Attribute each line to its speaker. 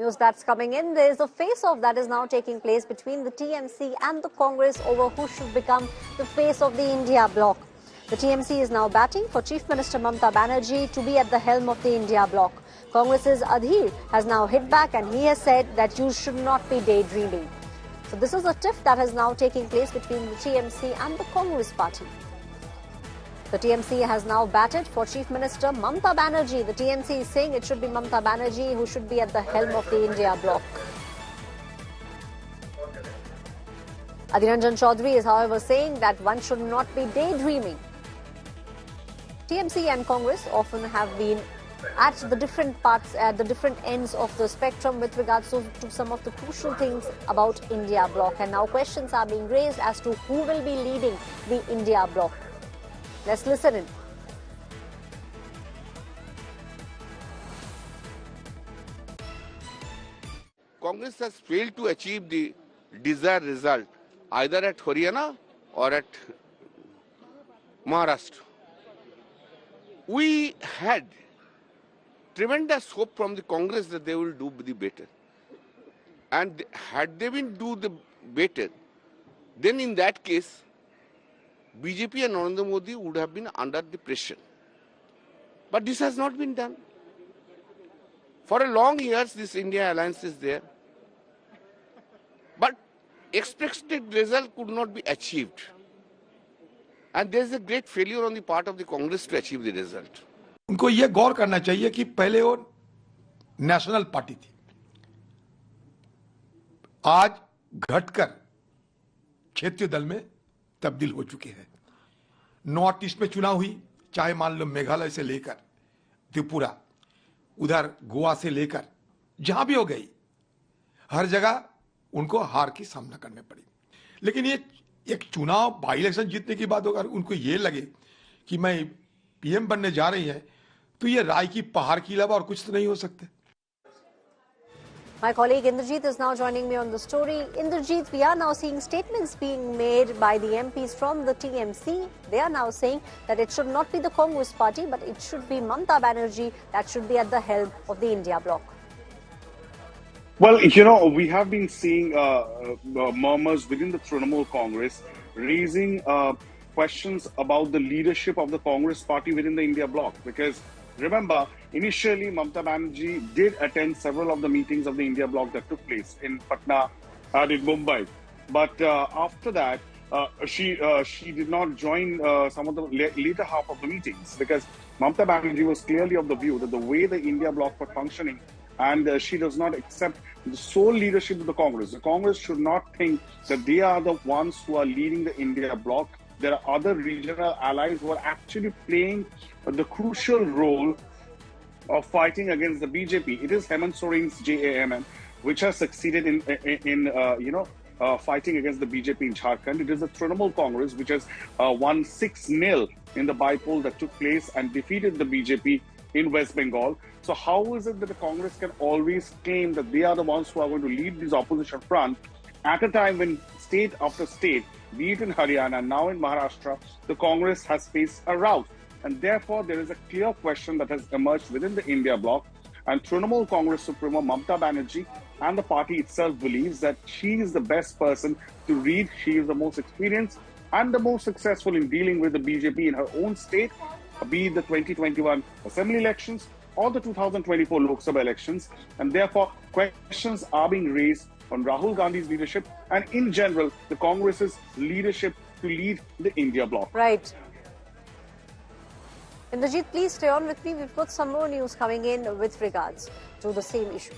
Speaker 1: news that's coming in. There is a face-off that is now taking place between the TMC and the Congress over who should become the face of the India bloc. The TMC is now batting for Chief Minister Mamta Banerjee to be at the helm of the India bloc. Congress's Adhir has now hit back and he has said that you should not be daydreaming. So this is a tiff that is now taking place between the TMC and the Congress party. The TMC has now batted for Chief Minister Mamta Banerjee. The TMC is saying it should be Mamta Banerjee who should be at the helm of the India bloc. Adhir Ranjan Chaudhary is however saying that one should not be daydreaming. TMC and Congress often have been at the different parts, at the different ends of the spectrum with regards to some of the crucial things about India bloc. And now questions are being raised as to who will be leading the India bloc. Let's listen in.
Speaker 2: Congress has failed to achieve the desired result either at Haryana or at Maharashtra. We had tremendous hope from the Congress that they will do the better. And had they been do the better, then in that case, BJP and Narendra Modi would have been under the pressure. But this has not been done. For a long years, this India alliance is there. But expected result could not be achieved. And there is a great failure on the part of the Congress to achieve the result.
Speaker 3: उनको ये गौर करना चाहिए कि पहले वो national party थी, आज घटकर क्षेत्रीय दल में तब्दील हो चुके हैं। नॉर्थ ईस्ट में चुनाव हुई, चाहे मान लो मेघालय से लेकर त्रिपुरा, उधर गोवा से लेकर जहां भी हो गई, हर जगह उनको हार की सामना करने पड़ी। लेकिन ये एक चुनाव बाई इलेक्शन जीतने की बात होगा, उनको ये लगे कि मैं पीएम बनने जा रही है, तो ये राय की पहाड़ के अलावा और कुछ तो नहीं हो सकते।
Speaker 1: My colleague Indrajit is now joining me on the story. Indrajit, we are now seeing statements being made by the MPs from the TMC. They are now saying that it should not be the Congress party, but it should be Mamta Banerjee that should be at the helm of the India bloc.
Speaker 4: Well, you know, we have been seeing murmurs within the Trinamool Congress raising questions about the leadership of the Congress party within the India bloc. Because remember, initially Mamta Banerjee did attend several of the meetings of the India bloc that took place in Patna and in Mumbai. But after that, she did not join some of the later half of the meetings, because Mamta Banerjee was clearly of the view that the way the India bloc was functioning, and she does not accept the sole leadership of the Congress. The Congress should not think that they are the ones who are leading the India bloc. There are other regional allies who are actually playing the crucial role of fighting against the BJP. It is Hemant Soren's JAMM which has succeeded in fighting against the BJP in Jharkhand. It is the Trinamool Congress which has won 6-0 in the by-poll that took place and defeated the BJP in West Bengal. So how is it that the Congress can always claim that they are the ones who are going to lead this opposition front at a time when state after state, be it in Haryana, now in Maharashtra, the Congress has faced a rout? And therefore, there is a clear question that has emerged within the India bloc. And Trinamool Congress Supremo Mamta Banerjee and the party itself believes that she is the best person to lead. She is the most experienced and the most successful in dealing with the BJP in her own state, be it the 2021 assembly elections or the 2024 Lok Sabha elections. And therefore, questions are being raised on Rahul Gandhi's leadership and in general, the Congress's leadership to lead the India bloc.
Speaker 1: Right. Indrajit, please stay on with me. We've got some more news coming in with regards to the same issue.